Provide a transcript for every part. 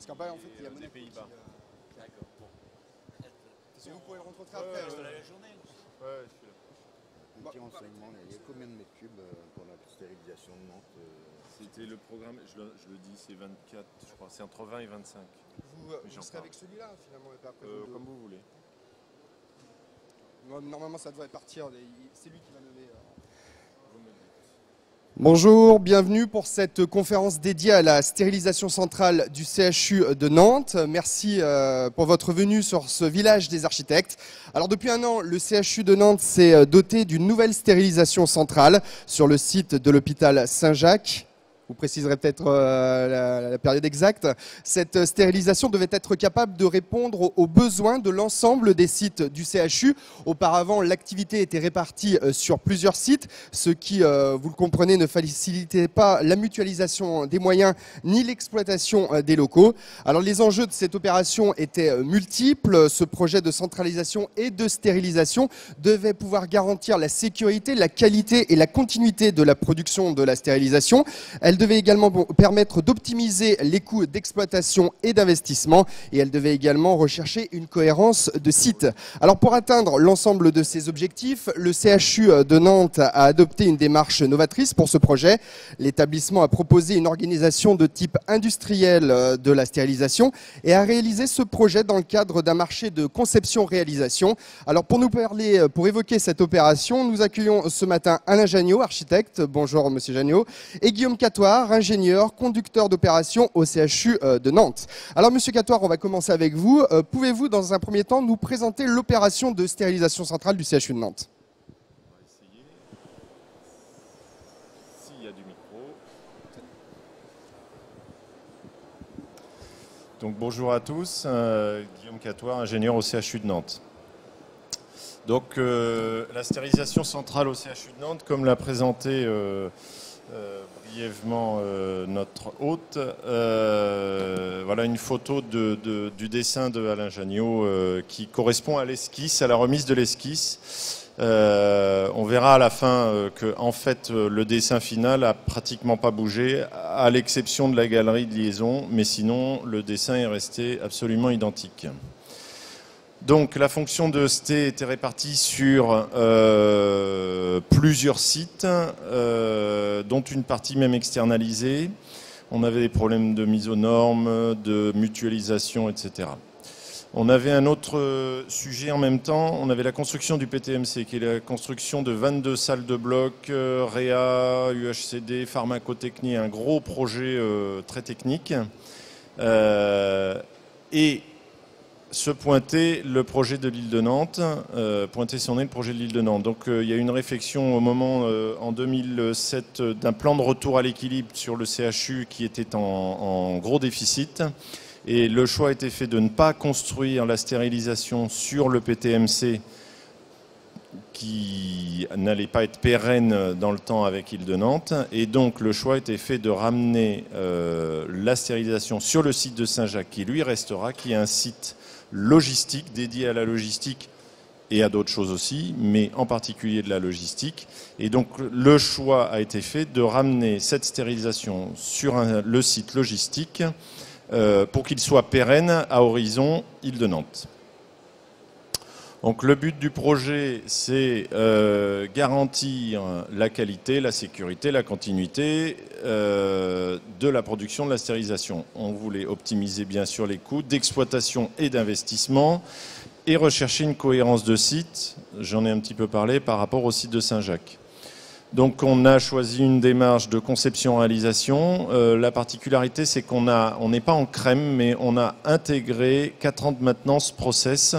qu'en bas, en fait, il y a des Monaco Pays-Bas. D'accord. Bon. Et vous pouvez le rencontrer Ouais, après. Reste la journée. Ouais, je suis là. Un petit renseignement, il y a combien de mètres cubes pour la stérilisation de Nantes C'était le programme, je le dis, c'est 24, je crois, c'est entre 20 et 25. Vous j'en serez parle. avec celui-là, finalement, et pas après. Comme vous voulez. Normalement, ça devrait partir. C'est lui qui va lever. Vous me dites. Bonjour, bienvenue pour cette conférence dédiée à la stérilisation centrale du CHU de Nantes. Merci pour votre venue sur ce village des architectes. Alors depuis un an, le CHU de Nantes s'est doté d'une nouvelle stérilisation centrale sur le site de l'hôpital Saint-Jacques. Vous préciserez peut-être la période exacte. Cette stérilisation devait être capable de répondre aux besoins de l'ensemble des sites du CHU. Auparavant, l'activité était répartie sur plusieurs sites, ce qui, vous le comprenez, ne facilitait pas la mutualisation des moyens ni l'exploitation des locaux. Alors les enjeux de cette opération étaient multiples. Ce projet de centralisation et de stérilisation devait pouvoir garantir la sécurité, la qualité et la continuité de la production de la stérilisation. Elle devait également permettre d'optimiser les coûts d'exploitation et d'investissement, et elle devait également rechercher une cohérence de site. Alors pour atteindre l'ensemble de ces objectifs, le CHU de Nantes a adopté une démarche novatrice pour ce projet. L'établissement a proposé une organisation de type industriel de la stérilisation et a réalisé ce projet dans le cadre d'un marché de conception-réalisation. Alors pour nous parler, pour évoquer cette opération, nous accueillons ce matin Alain Jagnot, architecte. Bonjour Monsieur Jagnot. Et Guillaume Catoire, ingénieur, conducteur d'opération au CHU de Nantes. Alors Monsieur Catoire, on va commencer avec vous. Pouvez-vous dans un premier temps nous présenter l'opération de stérilisation centrale du CHU de Nantes? On va essayer. S'il y a du micro. Donc bonjour à tous, Guillaume Catoire, ingénieur au CHU de Nantes. Donc la stérilisation centrale au CHU de Nantes, comme l'a présenté brièvement notre hôte, voilà une photo du dessin de Alain Jagnot qui correspond à l'esquisse, à la remise de l'esquisse. On verra à la fin que en fait le dessin final a pratiquement pas bougé, à l'exception de la galerie de liaison, mais sinon le dessin est resté absolument identique. Donc la fonction de ST était répartie sur plusieurs sites, dont une partie même externalisée. On avait des problèmes de mise aux normes, de mutualisation, etc. On avait un autre sujet en même temps, on avait la construction du PTMC, qui est la construction de 22 salles de bloc, Réa, UHCD, pharmacotechnie, un gros projet très technique. Et se pointer le projet de l'île de Nantes, pointer son nez le projet de l'île de Nantes. Donc il y a eu une réflexion au moment, en 2007, d'un plan de retour à l'équilibre sur le CHU qui était en gros déficit. Et le choix a été fait de ne pas construire la stérilisation sur le PTMC qui n'allait pas être pérenne dans le temps avec l'île de Nantes. Et donc le choix a été fait de ramener la stérilisation sur le site de Saint-Jacques qui lui restera, qui est un site logistique, dédié à la logistique et à d'autres choses aussi, mais en particulier de la logistique. Et donc le choix a été fait de ramener cette stérilisation sur le site logistique pour qu'il soit pérenne à horizon Île de Nantes. Donc le but du projet, c'est garantir la qualité, la sécurité, la continuité de la production de la stérilisation. On voulait optimiser bien sûr les coûts d'exploitation et d'investissement et rechercher une cohérence de site, j'en ai un petit peu parlé, par rapport au site de Saint-Jacques. Donc on a choisi une démarche de conception-réalisation. La particularité, c'est qu'on n'est pas en crème, mais on a intégré 4 ans de maintenance process.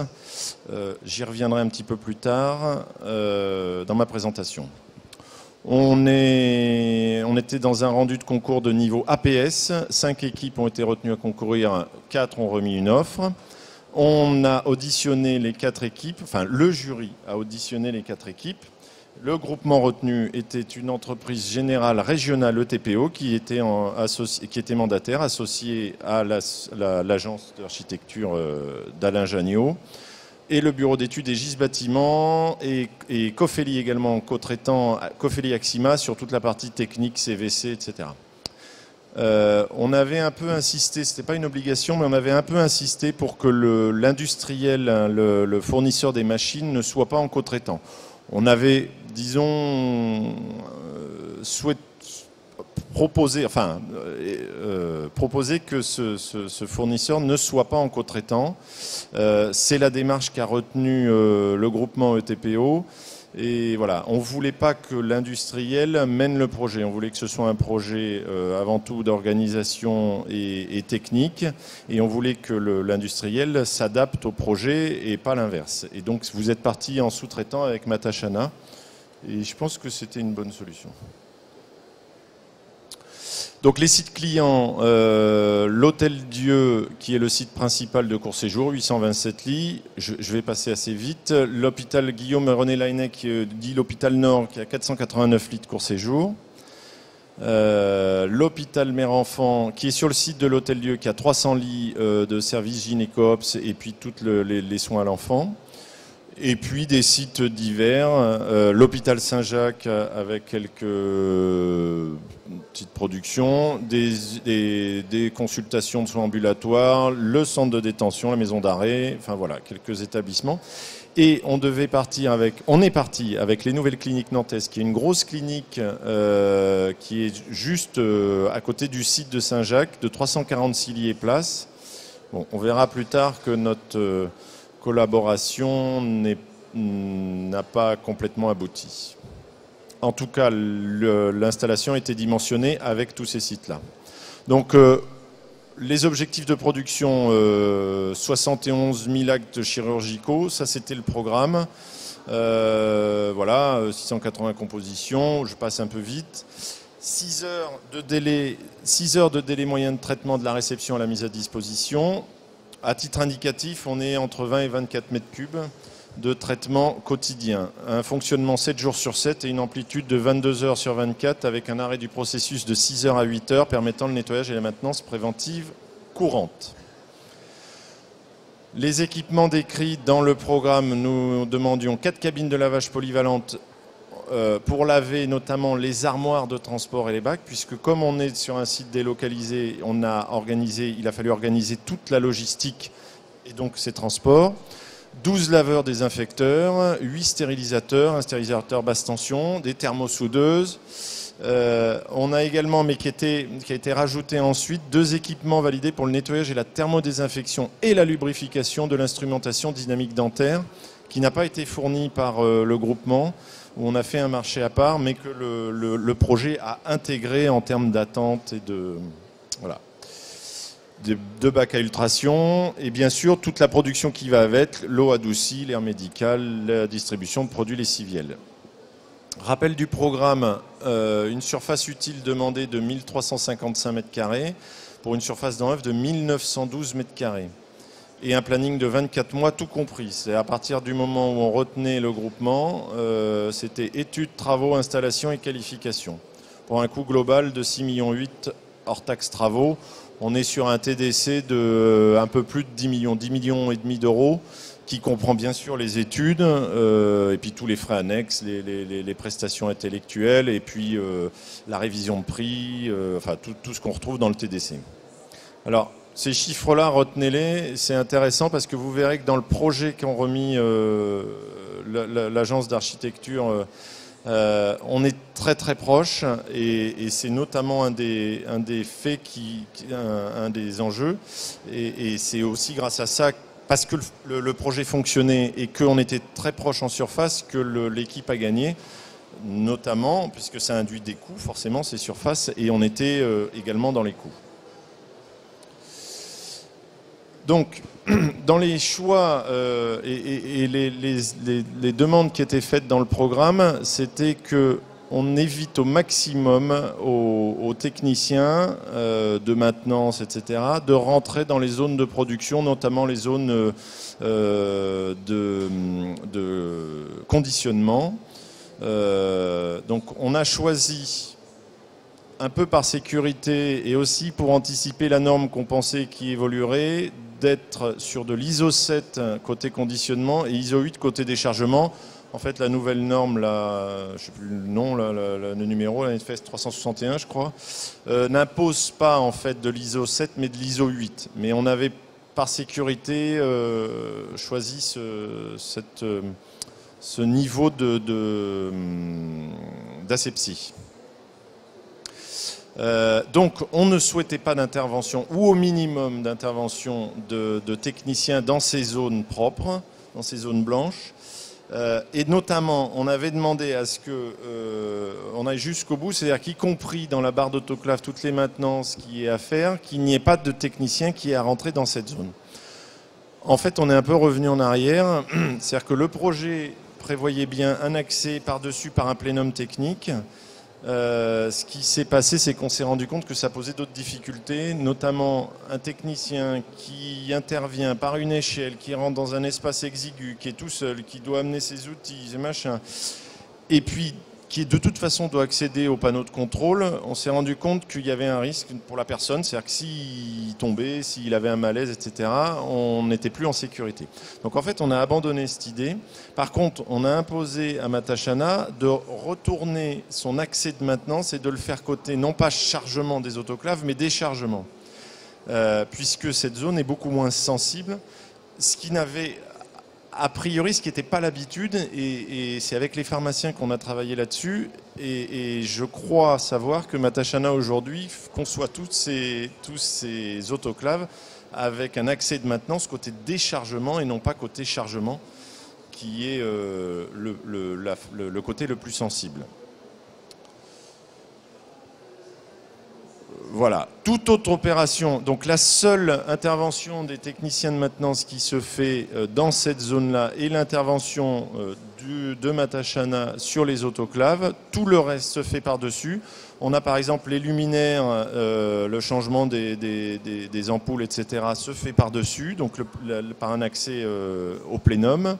J'y reviendrai un petit peu plus tard dans ma présentation. On était dans un rendu de concours de niveau APS. 5 équipes ont été retenues à concourir, 4 ont remis une offre. On a auditionné les 4 équipes, enfin le jury a auditionné les 4 équipes. Le groupement retenu était une entreprise générale régionale ETPO qui était mandataire, associée à l'agence d'architecture d'Alain Jagnot. Et le bureau d'études Aegis Bâtiment et Cofeli également, co-traitant Cofeli Axima sur toute la partie technique, CVC, etc. On avait un peu insisté, c'était pas une obligation, mais on avait un peu insisté pour que l'industriel, hein, le fournisseur des machines, ne soit pas en co-traitant. On avait, disons, proposé que ce fournisseur ne soit pas en co-traitant. C'est la démarche qu'a retenue le groupement ETPO. Et voilà, on ne voulait pas que l'industriel mène le projet. On voulait que ce soit un projet avant tout d'organisation et technique. Et on voulait que l'industriel s'adapte au projet et pas l'inverse. Et donc vous êtes parti en sous-traitant avec Matachana. Et je pense que c'était une bonne solution. Donc les sites clients, l'Hôtel-Dieu, qui est le site principal de Court Séjour, 827 lits. Je vais passer assez vite. L'hôpital Guillaume-René Laennec, dit l'hôpital Nord, qui a 489 lits de Court Séjour. L'hôpital Mère-Enfant, qui est sur le site de l'Hôtel-Dieu, qui a 300 lits de services gynéco-obs et puis tous les soins à l'enfant. Et puis des sites divers, l'hôpital Saint-Jacques avec quelques petites productions, des consultations de soins ambulatoires, le centre de détention, la maison d'arrêt, enfin voilà, quelques établissements. Et on est parti avec les nouvelles cliniques nantaises, qui est une grosse clinique qui est juste à côté du site de Saint-Jacques, de 346 lits et places. Bon, on verra plus tard que notre collaboration n'a pas complètement abouti. En tout cas, l'installation était dimensionnée avec tous ces sites-là. Donc, les objectifs de production, 71 000 actes chirurgicaux, ça c'était le programme. Voilà, 680 compositions, je passe un peu vite. 6 heures de délai moyen de traitement de la réception à la mise à disposition. À titre indicatif, on est entre 20 et 24 mètres cubes de traitement quotidien. Un fonctionnement 7 jours sur 7 et une amplitude de 22 heures sur 24 avec un arrêt du processus de 6 heures à 8 heures permettant le nettoyage et la maintenance préventive courante. Les équipements décrits dans le programme, nous demandions 4 cabines de lavage polyvalentes pour laver notamment les armoires de transport et les bacs, puisque comme on est sur un site délocalisé, il a fallu organiser toute la logistique et donc ces transports. 12 laveurs désinfecteurs, 8 stérilisateurs, un stérilisateur basse tension, des thermosoudeuses. On a également, mais qui a été rajouté ensuite, 2 équipements validés pour le nettoyage et la thermodésinfection et la lubrification de l'instrumentation dynamique dentaire, qui n'a pas été fournie par le groupement, où on a fait un marché à part, mais que le projet a intégré en termes d'attente et de bacs à ultrasons, et bien sûr toute la production qui va avec, l'eau adoucie, l'air médical, la distribution de produits lessiviels. Rappel du programme, une surface utile demandée de 1355 m² pour une surface d'enœuvre de 1912 m². Et un planning de 24 mois tout compris. C'est à partir du moment où on retenait le groupement, c'était études, travaux, installations et qualifications. Pour un coût global de 6,8 millions hors taxes travaux, on est sur un TDC de un peu plus de 10 millions, 10,5 millions d'euros, qui comprend bien sûr les études, et puis tous les frais annexes, les prestations intellectuelles, et puis la révision de prix, enfin tout ce qu'on retrouve dans le TDC. Alors, ces chiffres-là, retenez-les, c'est intéressant parce que vous verrez que dans le projet qu'ont remis l'agence d'architecture, on est très très proche et c'est notamment un des faits, un des enjeux. Et c'est aussi grâce à ça, parce que le projet fonctionnait et qu'on était très proche en surface, que l'équipe a gagné. Notamment, puisque ça induit des coûts, forcément, ces surfaces, et on était également dans les coûts. Donc, dans les choix et les demandes qui étaient faites dans le programme, c'était qu'on évite au maximum aux techniciens de maintenance, etc., de rentrer dans les zones de production, notamment les zones de conditionnement. Donc, on a choisi, un peu par sécurité et aussi pour anticiper la norme qu'on pensait qui évoluerait, d'être sur de l'ISO 7 côté conditionnement et ISO 8 côté déchargement, En fait, la nouvelle norme, je ne sais plus le nom, le numéro, la NFS 361, je crois, n'impose pas en fait de l'ISO 7, mais de l'ISO 8. Mais on avait, par sécurité, choisi ce niveau d'asepsie. Donc, on ne souhaitait pas d'intervention, ou au minimum d'intervention de techniciens dans ces zones propres, dans ces zones blanches. Et notamment, on avait demandé à ce qu'on aille jusqu'au bout, c'est-à-dire qu'y compris dans la barre d'autoclave, toutes les maintenances qui est à faire, qu'il n'y ait pas de technicien qui est à rentrer dans cette zone. En fait, on est un peu revenu en arrière, c'est-à-dire que le projet prévoyait bien un accès par-dessus par un plénum technique. Ce qui s'est passé, c'est qu'on s'est rendu compte que ça posait d'autres difficultés, notamment un technicien qui intervient par une échelle, qui rentre dans un espace exigu, qui est tout seul, qui doit amener ses outils, ses machins, et puis qui de toute façon doit accéder au panneau de contrôle. On s'est rendu compte qu'il y avait un risque pour la personne, c'est-à-dire que s'il tombait, s'il avait un malaise, etc., on n'était plus en sécurité. Donc en fait, on a abandonné cette idée. Par contre, on a imposé à Matashana de retourner son accès de maintenance et de le faire côté, non pas chargement des autoclaves, mais déchargement. Puisque cette zone est beaucoup moins sensible, ce qui n'avait... A priori, ce qui n'était pas l'habitude, et c'est avec les pharmaciens qu'on a travaillé là-dessus, et je crois savoir que Matashana aujourd'hui conçoit tous ces autoclaves avec un accès de maintenance côté déchargement et non pas côté chargement, qui est le côté le plus sensible. Voilà, toute autre opération, donc la seule intervention des techniciens de maintenance qui se fait dans cette zone-là est l'intervention de Matashana sur les autoclaves. Tout le reste se fait par-dessus. On a par exemple les luminaires, le changement des ampoules, etc. se fait par-dessus, donc par un accès au plénum.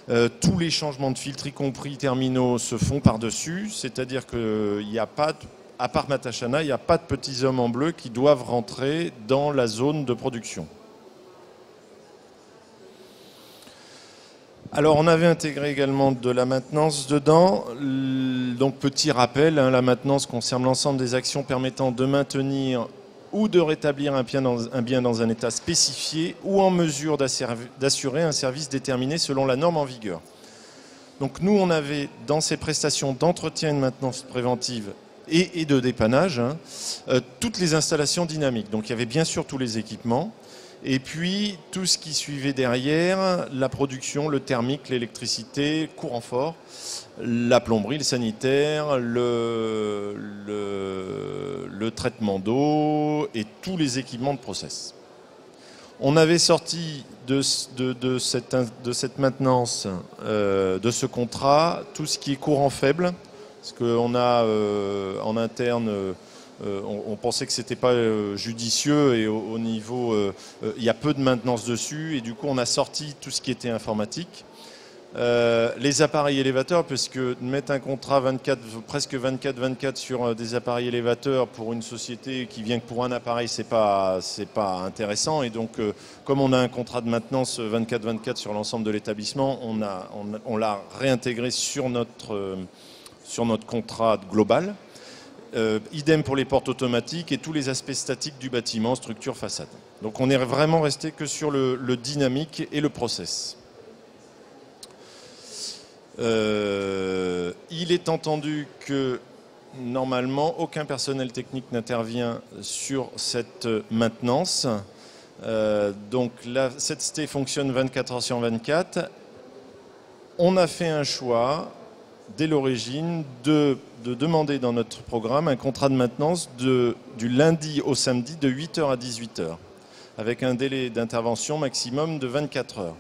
Tous les changements de filtres, y compris terminaux, se font par-dessus, c'est-à-dire qu'il n'y a pas... À part Matashana, il n'y a pas de petits hommes en bleu qui doivent rentrer dans la zone de production. Alors, on avait intégré également de la maintenance dedans. Donc, petit rappel, la maintenance concerne l'ensemble des actions permettant de maintenir ou de rétablir un bien dans un état spécifié ou en mesure d'assurer un service déterminé selon la norme en vigueur. Donc, nous, on avait dans ces prestations d'entretien et de maintenance préventive et de dépannage, toutes les installations dynamiques. Donc il y avait bien sûr tous les équipements, et puis tout ce qui suivait derrière, la production, le thermique, l'électricité, courant fort, la plomberie, le sanitaire, le traitement d'eau et tous les équipements de process. On avait sorti de cette maintenance, de ce contrat, tout ce qui est courant faible, parce qu'on a en interne, on pensait que ce n'était pas judicieux et au niveau, il y a peu de maintenance dessus et du coup on a sorti tout ce qui était informatique. Les appareils élévateurs, puisque mettre un contrat presque 24/24 sur des appareils élévateurs pour une société qui vient que pour un appareil, c'est pas intéressant. Et donc, comme on a un contrat de maintenance 24/24 sur l'ensemble de l'établissement, on l'a réintégré sur notre contrat global. Idem pour les portes automatiques et tous les aspects statiques du bâtiment, structure, façade. Donc on est vraiment resté que sur le dynamique et le process. Il est entendu que normalement aucun personnel technique n'intervient sur cette maintenance. Donc cette ST fonctionne 24 heures sur 24. On a fait un choix dès l'origine de demander dans notre programme un contrat de maintenance du lundi au samedi de 8h à 18h, avec un délai d'intervention maximum de 24 heures.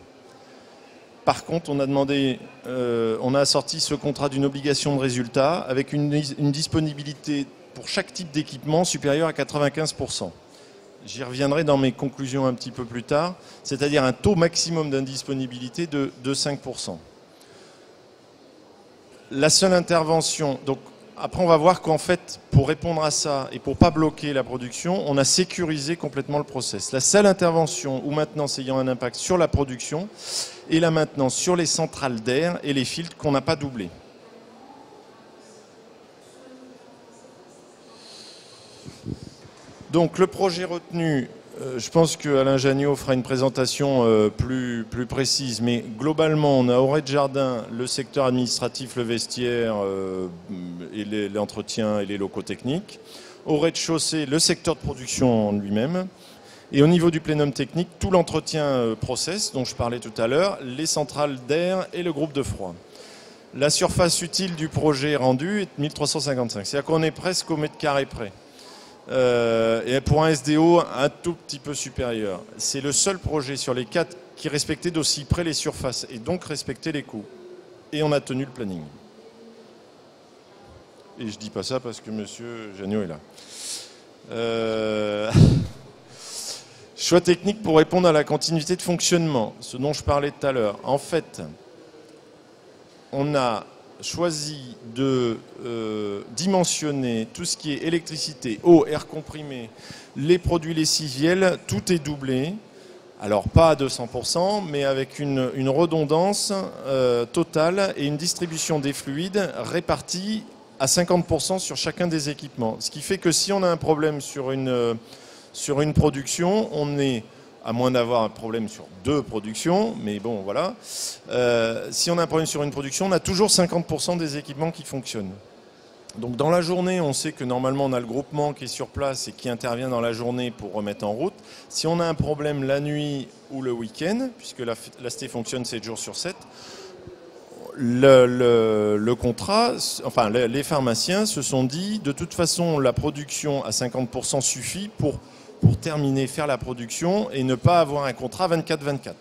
Par contre, on a assorti ce contrat d'une obligation de résultat avec une disponibilité pour chaque type d'équipement supérieure à 95%. J'y reviendrai dans mes conclusions un petit peu plus tard, c'est-à-dire un taux maximum d'indisponibilité de 5%. La seule intervention, donc après, on va voir qu'en fait, pour répondre à ça et pour ne pas bloquer la production, on a sécurisé complètement le process. La seule intervention ou maintenance ayant un impact sur la production est la maintenance sur les centrales d'air et les filtres qu'on n'a pas doublés. Donc le projet retenu, je pense qu'Alain Jagnot fera une présentation plus précise, mais globalement, on a au rez-de-jardin le secteur administratif, le vestiaire et l'entretien et les locaux techniques. Au rez-de-chaussée, le secteur de production en lui-même. Et au niveau du plénum technique, tout l'entretien process, dont je parlais tout à l'heure, les centrales d'air et le groupe de froid. La surface utile du projet rendu est 1355, c'est-à-dire qu'on est presque au mètre carré près. Et pour un SDO un tout petit peu supérieur. C'est le seul projet sur les 4 qui respectait d'aussi près les surfaces et donc respectait les coûts. Et on a tenu le planning. Et je dis pas ça parce que monsieur Jagnot est là. Choix technique pour répondre à la continuité de fonctionnement, ce dont je parlais tout à l'heure. En fait, on a choisi de dimensionner tout ce qui est électricité, eau, air comprimé, les produits lessiviels, tout est doublé. Alors pas à 200%, mais avec une redondance totale et une distribution des fluides répartie à 50% sur chacun des équipements. Ce qui fait que si on a un problème sur une production, on est, à moins d'avoir un problème sur 2 productions, mais bon, voilà. Si on a un problème sur une production, on a toujours 50% des équipements qui fonctionnent. Donc dans la journée, on sait que normalement, on a le groupement qui est sur place et qui intervient dans la journée pour remettre en route. Si on a un problème la nuit ou le week-end, puisque la ST fonctionne 7 jours sur 7, le contrat, enfin les pharmaciens se sont dit, de toute façon, la production à 50% suffit pour terminer, faire la production et ne pas avoir un contrat 24-24.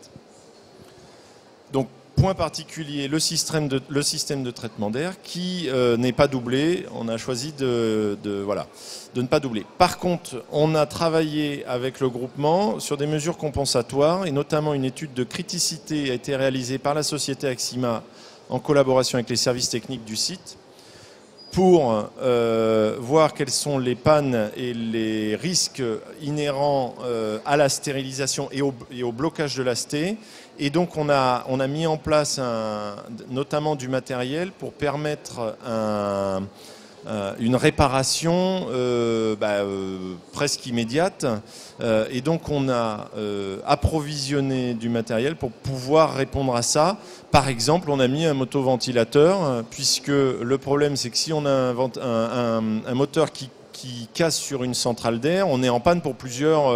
Donc, point particulier, le système de traitement d'air qui n'est pas doublé. On a choisi de ne pas doubler. Par contre, on a travaillé avec le groupement sur des mesures compensatoires et notamment une étude de criticité a été réalisée par la société Axima en collaboration avec les services techniques du site pour voir quelles sont les pannes et les risques inhérents à la stérilisation et au blocage de la ST. Et donc on a mis en place notamment du matériel pour permettre une réparation presque immédiate. Et donc on a approvisionné du matériel pour pouvoir répondre à ça. Par exemple, on a mis un motoventilateur, puisque le problème c'est que si on a un moteur qui casse sur une centrale d'air, on est en panne pour plusieurs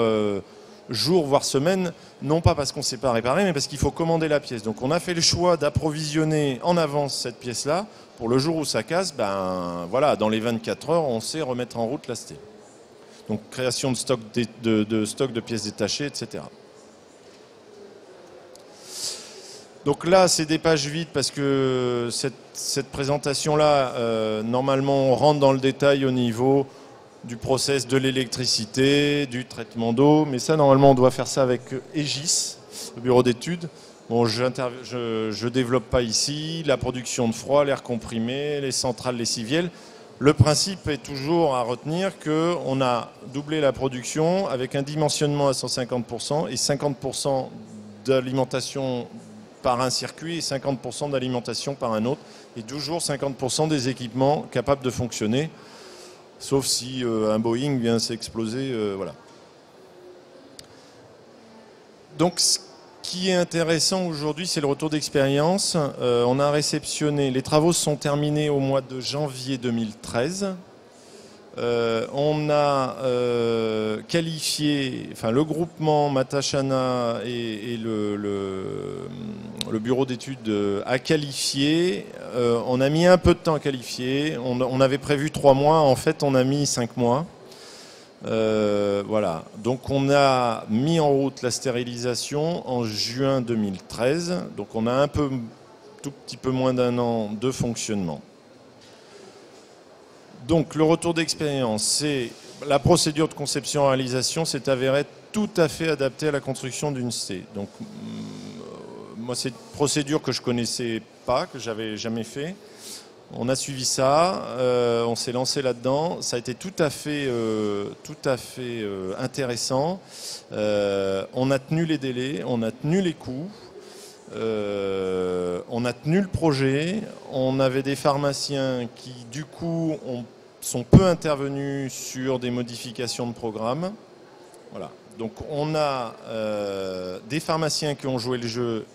jours, voire semaines, non pas parce qu'on ne sait pas réparer, mais parce qu'il faut commander la pièce. Donc on a fait le choix d'approvisionner en avance cette pièce-là, pour le jour où ça casse, dans les 24 heures, on sait remettre en route la ST. Donc création de stock de pièces détachées, etc. Donc là, c'est des pages vides parce que cette présentation-là, normalement, on rentre dans le détail au niveau du process de l'électricité, du traitement d'eau. Mais ça, normalement, on doit faire ça avec Aegis, le bureau d'études. Bon, je ne développe pas ici. La production de froid, l'air comprimé, les centrales lessivielles. Le principe est toujours à retenir qu'on a doublé la production avec un dimensionnement à 150% et 50% d'alimentation par un circuit et 50% d'alimentation par un autre. Et toujours 50% des équipements capables de fonctionner, sauf si un Boeing vient s'exploser. Voilà. Donc, ce qui est intéressant aujourd'hui, c'est le retour d'expérience. On a réceptionné, les travaux sont terminés au mois de janvier 2013. On a qualifié, enfin le groupement Matachana et le bureau d'études a qualifié. On a mis un peu de temps à qualifier. On avait prévu 3 mois, en fait on a mis 5 mois. Voilà. Donc on a mis en route la stérilisation en juin 2013. Donc on a tout petit peu moins d'1 an de fonctionnement. Donc le retour d'expérience, c'est la procédure de conception-réalisation s'est avérée tout à fait adaptée à la construction d'une ST. Donc moi c'est une procédure que je connaissais pas, que j'avais jamais fait. On a suivi ça, on s'est lancé là-dedans. Ça a été tout à fait intéressant. On a tenu les délais, on a tenu les coûts, on a tenu le projet. On avait des pharmaciens qui, du coup, sont peu intervenus sur des modifications de programme. Voilà. Donc on a des pharmaciens qui ont joué le jeu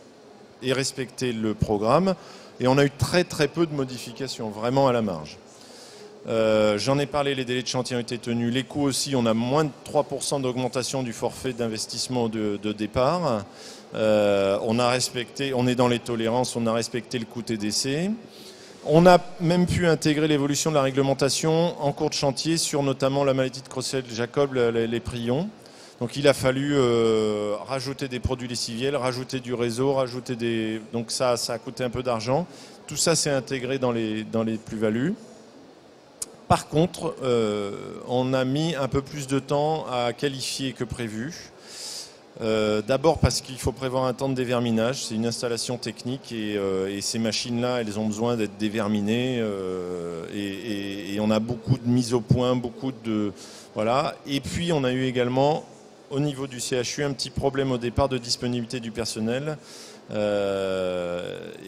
et respecté le programme. Et on a eu très très peu de modifications, vraiment à la marge. J'en ai parlé, les délais de chantier ont été tenus. Les coûts aussi, on a moins de 3% d'augmentation du forfait d'investissement de départ. On a respecté, on est dans les tolérances, on a respecté le coût TDC. On a même pu intégrer l'évolution de la réglementation en cours de chantier sur notamment la maladie de Creutzfeldt-Jakob, les prions. Donc il a fallu rajouter des produits lessiviels, rajouter du réseau, rajouter des... Donc ça a coûté un peu d'argent. Tout ça s'est intégré dans les plus-values. Par contre, on a mis un peu plus de temps à qualifier que prévu. D'abord parce qu'il faut prévoir un temps de déverminage. C'est une installation technique et ces machines-là, elles ont besoin d'être déverminées. Et on a beaucoup de mises au point, beaucoup de... Voilà. Et puis on a eu également... Au niveau du CHU, un petit problème au départ de disponibilité du personnel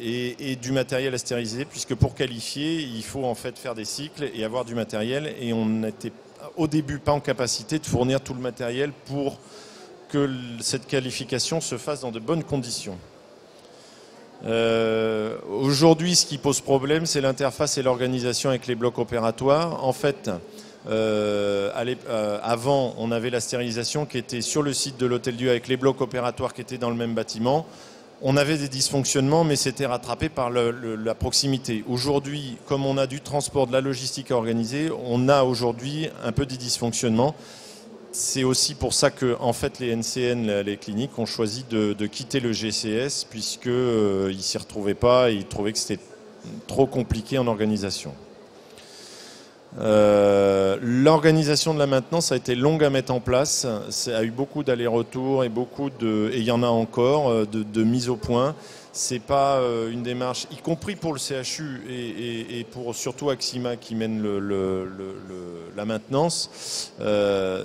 et du matériel à stériliser, puisque pour qualifier, il faut en fait faire des cycles et avoir du matériel. Et on n'était au début pas en capacité de fournir tout le matériel pour que cette qualification se fasse dans de bonnes conditions. Aujourd'hui, ce qui pose problème, c'est l'interface et l'organisation avec les blocs opératoires. En fait, avant, on avait la stérilisation qui était sur le site de l'Hôtel-Dieu avec les blocs opératoires qui étaient dans le même bâtiment. On avait des dysfonctionnements, mais c'était rattrapé par la proximité. Aujourd'hui, comme on a du transport, de la logistique à organiser, on a aujourd'hui un peu des dysfonctionnements. C'est aussi pour ça que en fait, les NCN, les cliniques, ont choisi de quitter le GCS puisqu'ils ne s'y retrouvaient pas et ils trouvaient que c'était trop compliqué en organisation. L'organisation de la maintenance a été longue à mettre en place. Ça a eu beaucoup d'allers-retours et il y en a encore de mise au point. C'est pas une démarche, y compris pour le CHU et pour surtout Axima qui mène la maintenance.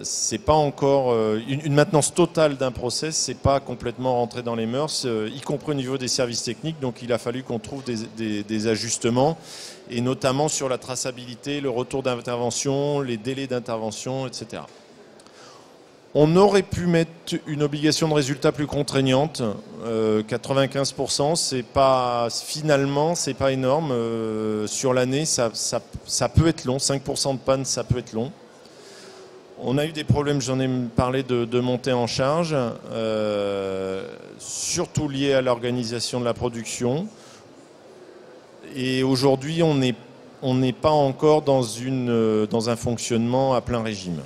C'est pas encore une maintenance totale d'un process. C'est pas complètement rentré dans les mœurs, y compris au niveau des services techniques. Donc il a fallu qu'on trouve des ajustements. Et notamment sur la traçabilité, le retour d'intervention, les délais d'intervention, etc. On aurait pu mettre une obligation de résultat plus contraignante, 95%, finalement, c'est pas énorme. Sur l'année, ça peut être long, 5% de panne, ça peut être long. On a eu des problèmes, j'en ai parlé, de montée en charge, surtout liés à l'organisation de la production. Et aujourd'hui, on n'est pas encore dans un fonctionnement à plein régime.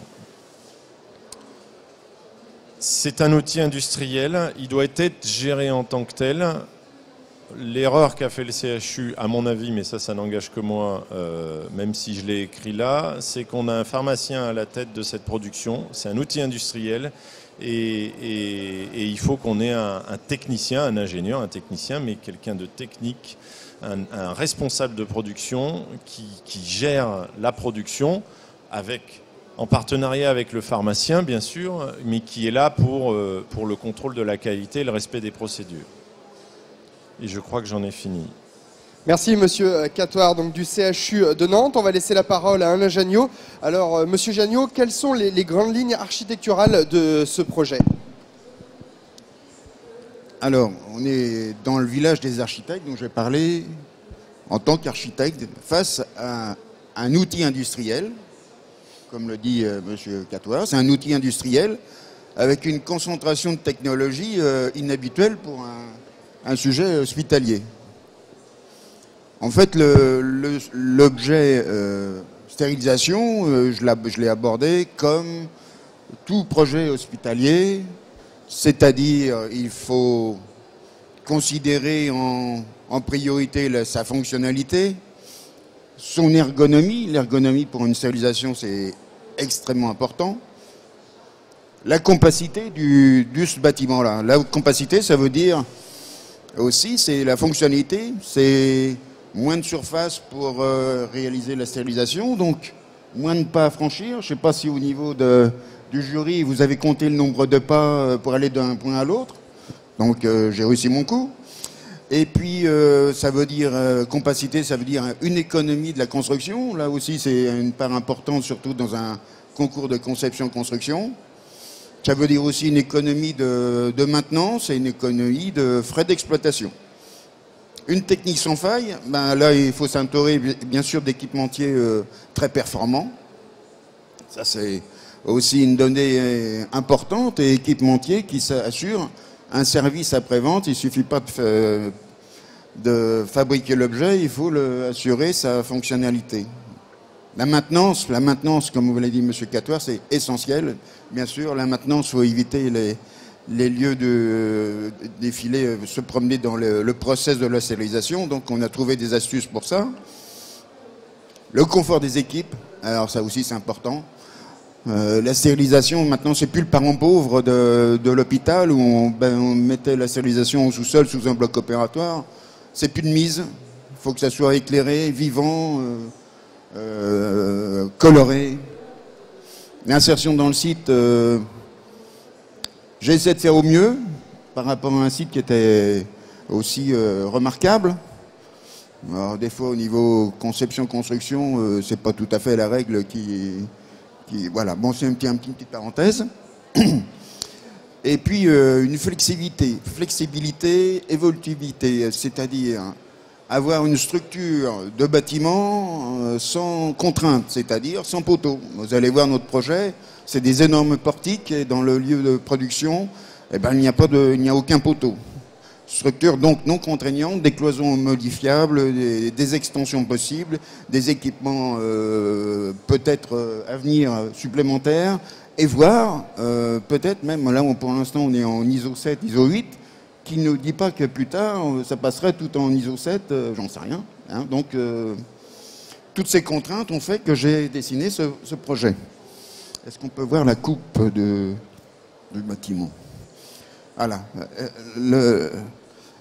C'est un outil industriel, il doit être géré en tant que tel. L'erreur qu'a fait le CHU, à mon avis, mais ça n'engage que moi, même si je l'ai écrit là, c'est qu'on a un pharmacien à la tête de cette production. C'est un outil industriel et il faut qu'on ait un technicien, un ingénieur, un technicien, mais quelqu'un de technique, un responsable de production qui gère la production en partenariat avec le pharmacien, bien sûr, mais qui est là pour le contrôle de la qualité et le respect des procédures. Et je crois que j'en ai fini. Merci Monsieur Catoire, donc du CHU de Nantes. On va laisser la parole à Alain Jagnot. Alors Monsieur Jagnot, quelles sont les grandes lignes architecturales de ce projet ? Alors, on est dans le village des architectes dont j'ai parlé en tant qu'architecte face à un outil industriel, comme le dit Monsieur Catoire. C'est un outil industriel avec une concentration de technologie inhabituelle pour un sujet hospitalier. En fait, l'objet stérilisation, je l'ai abordé comme tout projet hospitalier, c'est-à-dire il faut considérer en priorité sa fonctionnalité, son ergonomie. L'ergonomie pour une stérilisation, c'est extrêmement important. La compacité de ce bâtiment-là. La compacité, ça veut dire aussi, c'est la fonctionnalité, c'est moins de surface pour réaliser la stérilisation, donc moins de pas à franchir. Je ne sais pas si au niveau du jury, vous avez compté le nombre de pas pour aller d'un point à l'autre. Donc j'ai réussi mon coup. Et puis ça veut dire compacité, ça veut dire une économie de la construction. Là aussi c'est une part importante, surtout dans un concours de conception-construction. Ça veut dire aussi une économie de maintenance et une économie de frais d'exploitation. Une technique sans faille, ben là il faut s'entourer bien sûr d'équipementiers très performants. Ça c'est aussi une donnée importante, et équipementiers qui assurent un service après-vente. Il ne suffit pas de fabriquer l'objet, il faut assurer sa fonctionnalité. La maintenance, comme vous l'avez dit M. Catoire, c'est essentiel. Bien sûr, la maintenance, il faut éviter les lieux de défiler, se promener dans le process de la stérilisation. Donc on a trouvé des astuces pour ça. Le confort des équipes, alors ça aussi c'est important. La stérilisation, maintenant, c'est plus le parent pauvre de l'hôpital où on mettait la stérilisation au sous-sol sous un bloc opératoire. C'est plus de mise. Il faut que ça soit éclairé, vivant, coloré. L'insertion dans le site, j'ai essayé de faire au mieux par rapport à un site qui était aussi remarquable. Alors, des fois, au niveau conception-construction, c'est pas tout à fait la règle voilà, bon, c'est une petite parenthèse. Et puis, une flexibilité, évolutivité, c'est-à-dire avoir une structure de bâtiment sans contrainte, c'est-à-dire sans poteau. Vous allez voir notre projet, c'est des énormes portiques, et dans le lieu de production, eh ben, il n'y a aucun poteau. Structure donc non contraignante, des cloisons modifiables, des extensions possibles, des équipements peut-être à venir supplémentaires, et voire peut-être même, là pour l'instant on est en ISO 7, ISO 8, qui ne dit pas que plus tard ça passerait tout en ISO 7, j'en sais rien. Hein. Donc toutes ces contraintes ont fait que j'ai dessiné ce projet. Est-ce qu'on peut voir la coupe du bâtiment? Voilà.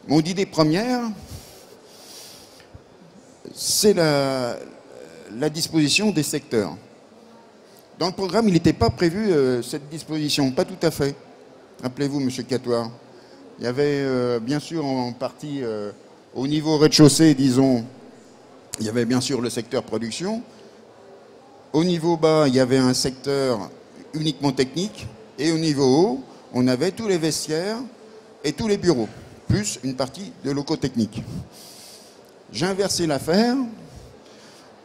Mon idée première, c'est la disposition des secteurs. Dans le programme, il n'était pas prévu cette disposition, pas tout à fait. Rappelez-vous, M. Catoire. Il y avait bien sûr en partie au niveau rez-de-chaussée, disons, il y avait bien sûr le secteur production. Au niveau bas, il y avait un secteur uniquement technique. Et au niveau haut, on avait tous les vestiaires et tous les bureaux, plus une partie de locaux techniques. J'ai inversé l'affaire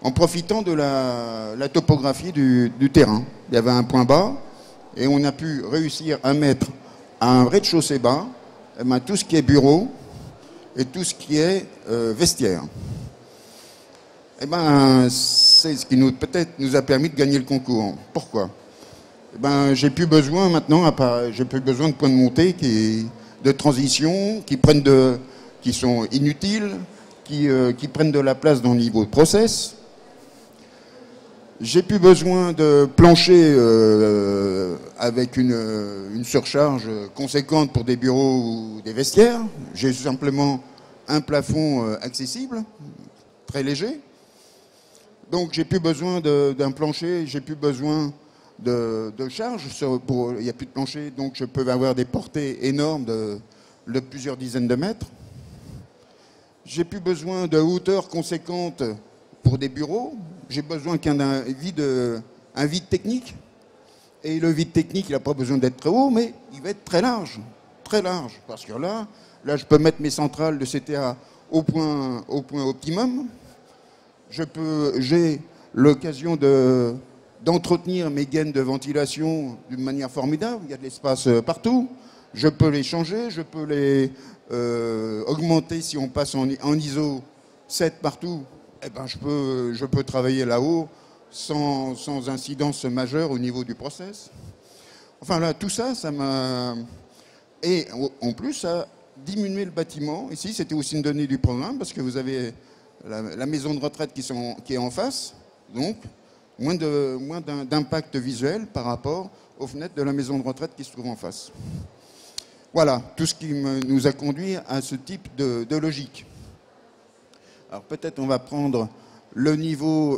en profitant de la topographie du terrain. Il y avait un point bas et on a pu réussir à mettre à un rez-de-chaussée bas tout ce qui est bureau et tout ce qui est vestiaire. C'est ce qui peut-être nous a permis de gagner le concours. Pourquoi? J'ai plus besoin maintenant, j'ai plus besoin de points de montée de transition qui sont inutiles, qui prennent de la place dans le niveau de process. J'ai plus besoin de plancher avec une surcharge conséquente pour des bureaux ou des vestiaires. J'ai simplement un plafond accessible, très léger. Donc j'ai plus besoin d'un plancher, j'ai plus besoin de charge, il n'y a plus de plancher, donc je peux avoir des portées énormes de plusieurs dizaines de mètres. J'ai plus besoin de hauteur conséquente pour des bureaux, j'ai besoin d'un vide technique. Et le vide technique, il n'a pas besoin d'être très haut, mais il va être très large, parce que là je peux mettre mes centrales de CTA au point optimum. J'ai l'occasion d'entretenir mes gaines de ventilation d'une manière formidable. Il y a de l'espace partout. Je peux les changer, je peux les augmenter si on passe en ISO 7 partout. Eh ben, je peux travailler là-haut sans incidence majeure au niveau du process. Enfin là, tout ça, ça m'a... Et en plus, ça a diminué le bâtiment. Ici, c'était aussi une donnée du programme parce que vous avez la maison de retraite qui est en face. Donc, moins d'impact visuel par rapport aux fenêtres de la maison de retraite qui se trouve en face. Voilà, tout ce qui nous a conduit à ce type de logique. Alors peut-être on va prendre le niveau,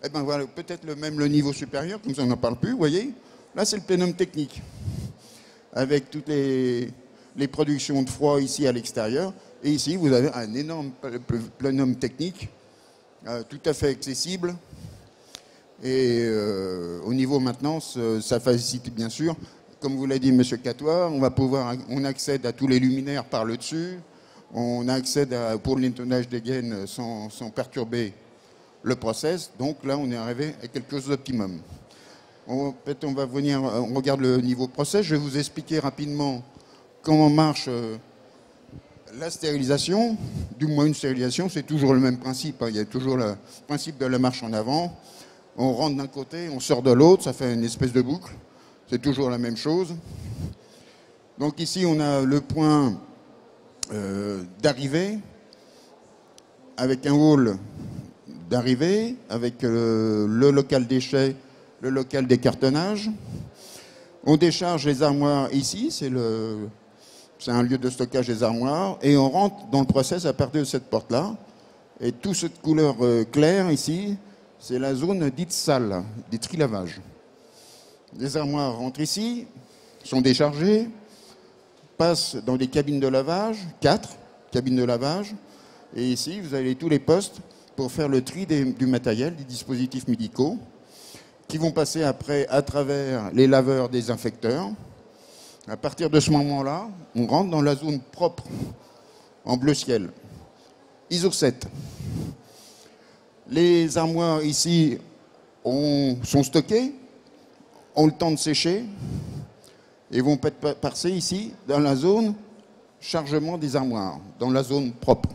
eh ben voilà, peut-être le niveau supérieur, comme ça on n'en parle plus, vous voyez. Là c'est le plénum technique, avec toutes les productions de froid ici à l'extérieur. Et ici vous avez un énorme plénum technique, tout à fait accessible. Et au niveau maintenance, ça facilite bien sûr. Comme vous l'a dit M. Catois, on accède à tous les luminaires par le dessus. On accède pour l'étonnage des gaines sans perturber le process. Donc là, on est arrivé à quelque chose d'optimum. Peut-être on va venir, on regarde le niveau process. Je vais vous expliquer rapidement comment marche la stérilisation. Du moins, une stérilisation, c'est toujours le même principe. Il y a toujours le principe de la marche en avant. On rentre d'un côté, on sort de l'autre, ça fait une espèce de boucle. C'est toujours la même chose. Donc ici, on a le point d'arrivée, avec un hall d'arrivée, avec le local déchet, le local d'écartonnage. On décharge les armoires ici, c'est un lieu de stockage des armoires, et on rentre dans le process à partir de cette porte-là. Et toute cette couleur claire ici, c'est la zone dite salle, des trilavages. Les armoires rentrent ici, sont déchargées, passent dans des cabines de lavage, 4 cabines de lavage, et ici vous avez tous les postes pour faire le tri du matériel, des dispositifs médicaux, qui vont passer après à travers les laveurs désinfecteurs. À partir de ce moment-là, on rentre dans la zone propre, en bleu ciel. ISO 7. Les armoires ici sont stockées, ont le temps de sécher, et vont passer ici dans la zone chargement des armoires, dans la zone propre.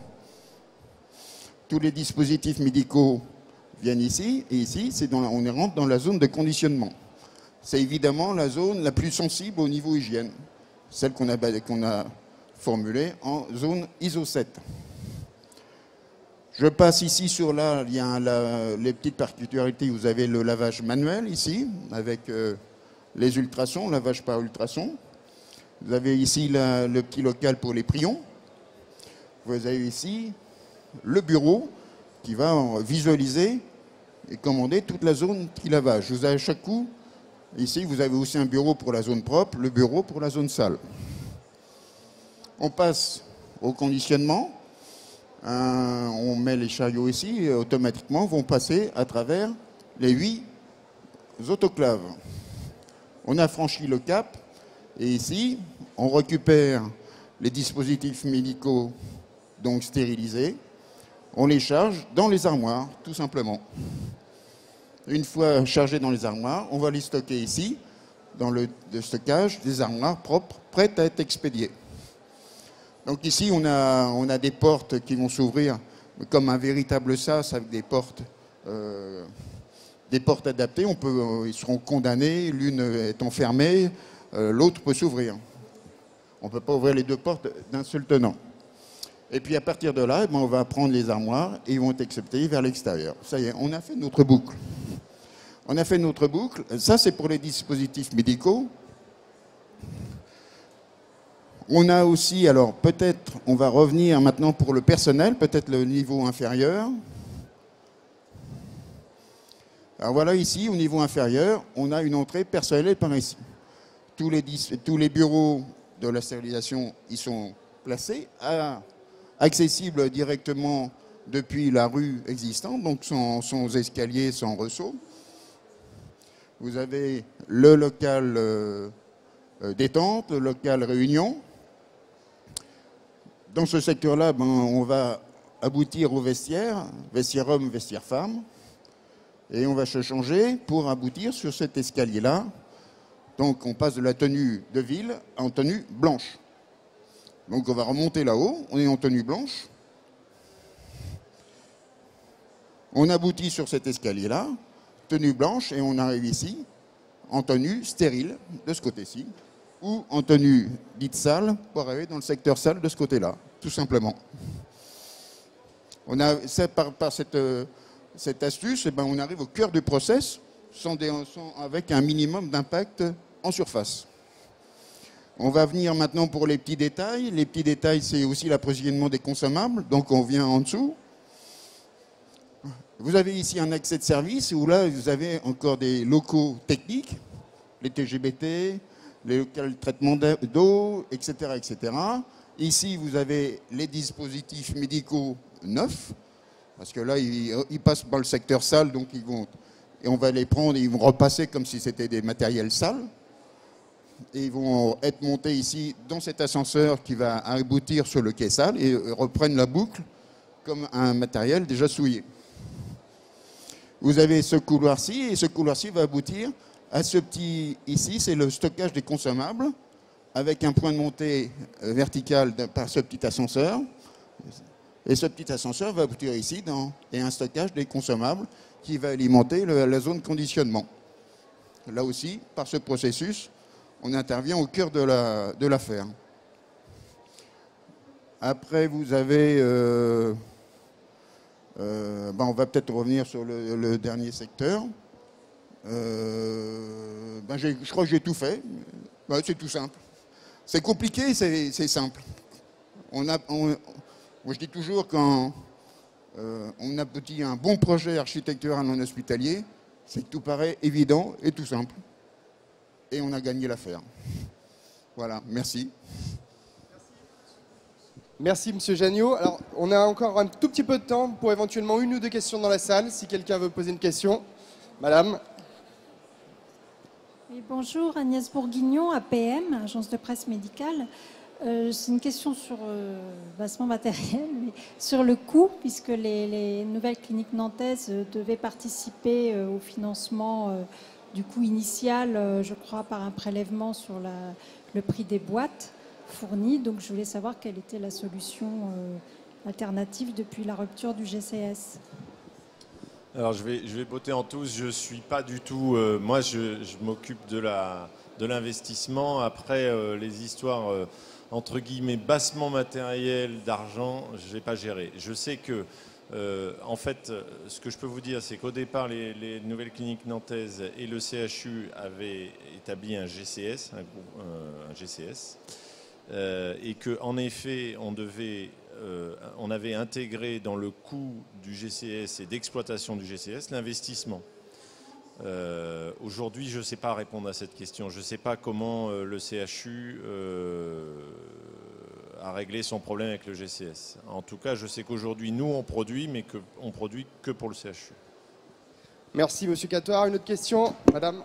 Tous les dispositifs médicaux viennent ici, et ici, on rentre dans la zone de conditionnement. C'est évidemment la zone la plus sensible au niveau hygiène, celle qu'on a formulée en zone ISO 7. Je passe ici sur il y a les petites particularités. Vous avez le lavage manuel ici, avec les ultrasons, lavage par ultrasons. Vous avez ici le petit local pour les prions. Vous avez ici le bureau qui va visualiser et commander toute la zone tri-lavage. Vous avez à chaque coup, ici, vous avez aussi un bureau pour la zone propre, le bureau pour la zone sale. On passe au conditionnement. On met les chariots ici et automatiquement vont passer à travers les 8 autoclaves. On a franchi le cap et ici, on récupère les dispositifs médicaux donc stérilisés. On les charge dans les armoires, tout simplement. Une fois chargés dans les armoires, on va les stocker ici, dans le stockage des armoires propres, prêtes à être expédiées. Donc ici, on a des portes qui vont s'ouvrir comme un véritable sas avec des portes adaptées. Ils seront condamnés, l'une étant fermée, l'autre peut s'ouvrir. On ne peut pas ouvrir les deux portes d'un seul tenant. Et puis à partir de là, on va prendre les armoires et ils vont être acceptés vers l'extérieur. Ça y est, on a fait notre boucle. On a fait notre boucle. Ça, c'est pour les dispositifs médicaux. On a aussi, alors peut-être, on va revenir maintenant pour le personnel, peut-être le niveau inférieur. Alors voilà, ici, au niveau inférieur, on a une entrée personnelle par ici. Tous les bureaux de la stérilisation, ils sont placés, accessibles directement depuis la rue existante, donc sans escalier, sans ressaut. Vous avez le local détente, le local réunion. Dans ce secteur-là, on va aboutir au vestiaire, vestiaire homme, vestiaire femme. Et on va se changer pour aboutir sur cet escalier-là. Donc on passe de la tenue de ville en tenue blanche. Donc on va remonter là-haut, on est en tenue blanche. On aboutit sur cet escalier-là, tenue blanche, et on arrive ici en tenue stérile de ce côté-ci, ou en tenue dite sale pour arriver dans le secteur sale de ce côté-là, tout simplement. On a, par cette astuce, on arrive au cœur du process avec un minimum d'impact en surface. On va venir maintenant pour les petits détails. Les petits détails, c'est aussi l'approvisionnement des consommables. Donc on vient en dessous. Vous avez ici un accès de service où là, vous avez encore des locaux techniques, les TGBT, les locaux de traitement d'eau, etc., etc. Ici, vous avez les dispositifs médicaux neufs, parce que là, ils passent par le secteur sale, donc et on va les prendre et ils vont repasser comme si c'était des matériels sales. Et ils vont être montés ici dans cet ascenseur qui va aboutir sur le quai sale et reprennent la boucle comme un matériel déjà souillé. Vous avez ce couloir-ci, et ce couloir-ci va aboutir à ce petit... Ici, c'est le stockage des consommables, avec un point de montée vertical par ce petit ascenseur. Et ce petit ascenseur va aboutir ici et un stockage des consommables qui va alimenter la zone conditionnement. Là aussi, par ce processus, on intervient au cœur de l'affaire. Après, vous avez... on va peut-être revenir sur le dernier secteur. Je crois que j'ai tout fait. C'est tout simple. C'est compliqué, c'est simple. Moi, je dis toujours, quand on aboutit un bon projet architectural non hospitalier, c'est que tout paraît évident et tout simple. Et on a gagné l'affaire. Voilà, merci. Merci, Monsieur Janniot. Alors, on a encore un tout petit peu de temps pour éventuellement une ou deux questions dans la salle, si quelqu'un veut poser une question. Madame. Oui, bonjour, Agnès Bourguignon, APM, Agence de presse médicale. C'est une question sur bassement matériel, mais sur le coût, puisque les nouvelles cliniques nantaises devaient participer au financement du coût initial, je crois, par un prélèvement sur le prix des boîtes fournies. Donc je voulais savoir quelle était la solution alternative depuis la rupture du GCS. Alors je vais botter en touche, je suis pas du tout... moi je m'occupe de l'investissement. Après les histoires entre guillemets bassement matériel, d'argent, je n'ai pas géré. Je sais que en fait ce que je peux vous dire, c'est qu'au départ les nouvelles cliniques nantaises et le CHU avaient établi un GCS, un GCS, et qu'en effet on avait intégré dans le coût du GCS et d'exploitation du GCS l'investissement. Aujourd'hui, je ne sais pas répondre à cette question. Je ne sais pas comment le CHU a réglé son problème avec le GCS. En tout cas, je sais qu'aujourd'hui, nous, on produit, mais qu'on ne produit que pour le CHU. Merci, Monsieur Catoire. Une autre question, Madame.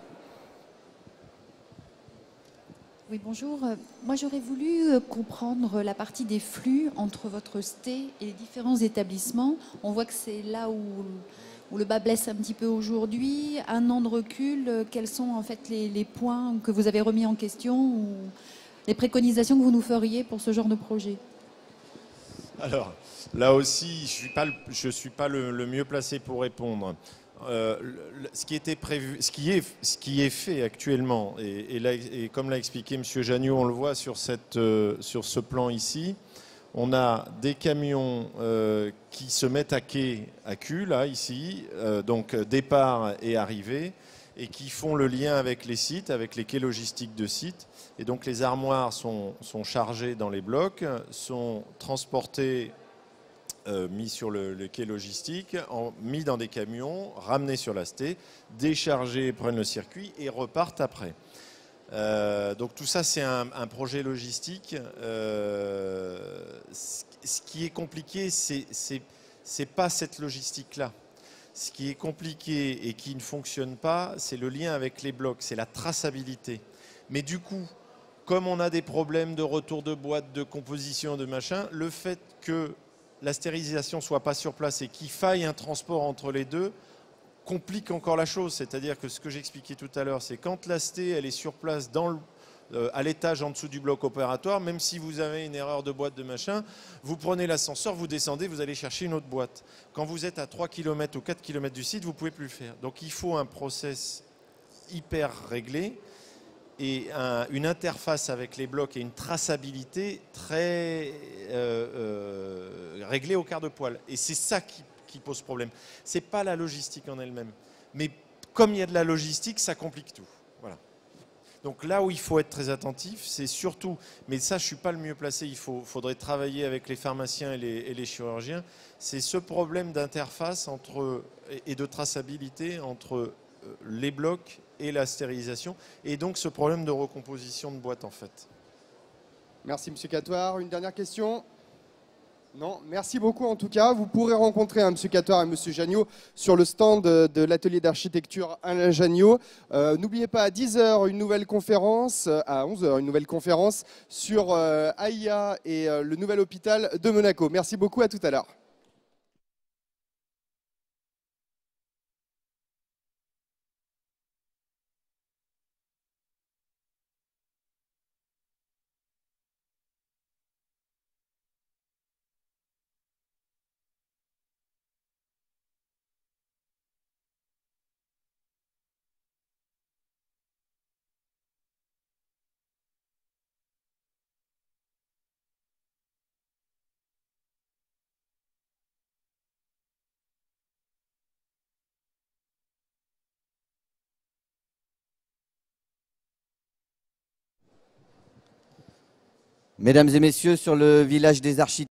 Oui, bonjour. Moi, j'aurais voulu comprendre la partie des flux entre votre ST et les différents établissements. On voit que c'est là où le bas blesse un petit peu aujourd'hui. Un an de recul, quels sont en fait les points que vous avez remis en question ou les préconisations que vous nous feriez pour ce genre de projet? Alors, là aussi, je suis pas le mieux placé pour répondre. Ce qui était prévu, ce qui est fait actuellement, et comme l'a expliqué M. Janniot, on le voit sur ce plan ici, on a des camions qui se mettent à quai, à cul, là, ici, donc départ et arrivée, et qui font le lien avec les sites, avec les quais logistiques de sites. Et donc les armoires sont chargées dans les blocs, sont transportées, mis sur le quai logistique, mis dans des camions, ramenés sur la ST, déchargés, prennent le circuit et repartent après. Donc tout ça, c'est un projet logistique. Ce qui est compliqué, c'est pas cette logistique-là. Ce qui est compliqué et qui ne fonctionne pas, c'est le lien avec les blocs, c'est la traçabilité. Mais du coup, comme on a des problèmes de retour de boîte, de composition, de machin, le fait que la stérilisation ne soit pas sur place et qu'il faille un transport entre les deux complique encore la chose. C'est-à-dire que ce que j'expliquais tout à l'heure, c'est quand la ST elle est sur place à l'étage en dessous du bloc opératoire, même si vous avez une erreur de boîte de machin, vous prenez l'ascenseur, vous descendez, vous allez chercher une autre boîte. Quand vous êtes à 3 km ou 4 km du site, vous ne pouvez plus le faire. Donc il faut un process hyper réglé et une interface avec les blocs et une traçabilité très réglée au quart de poil. Et c'est ça qui pose problème. Ce n'est pas la logistique en elle-même. Mais comme il y a de la logistique, ça complique tout. Voilà. Donc là où il faut être très attentif, c'est surtout, mais ça je ne suis pas le mieux placé, faudrait travailler avec les pharmaciens et les chirurgiens, c'est ce problème d'interface et de traçabilité entre les blocs et la stérilisation, et donc ce problème de recomposition de boîte en fait. Merci Monsieur Catoire. Une dernière question? Non, merci beaucoup en tout cas. Vous pourrez rencontrer Monsieur Catoire et Monsieur Jagnot sur le stand de l'atelier d'architecture Alain Jagnot. N'oubliez pas, à 10 h, une nouvelle conférence, à 11 h, une nouvelle conférence sur AIA et le nouvel hôpital de Monaco. Merci beaucoup, à tout à l'heure. Mesdames et messieurs, sur le village des architectes,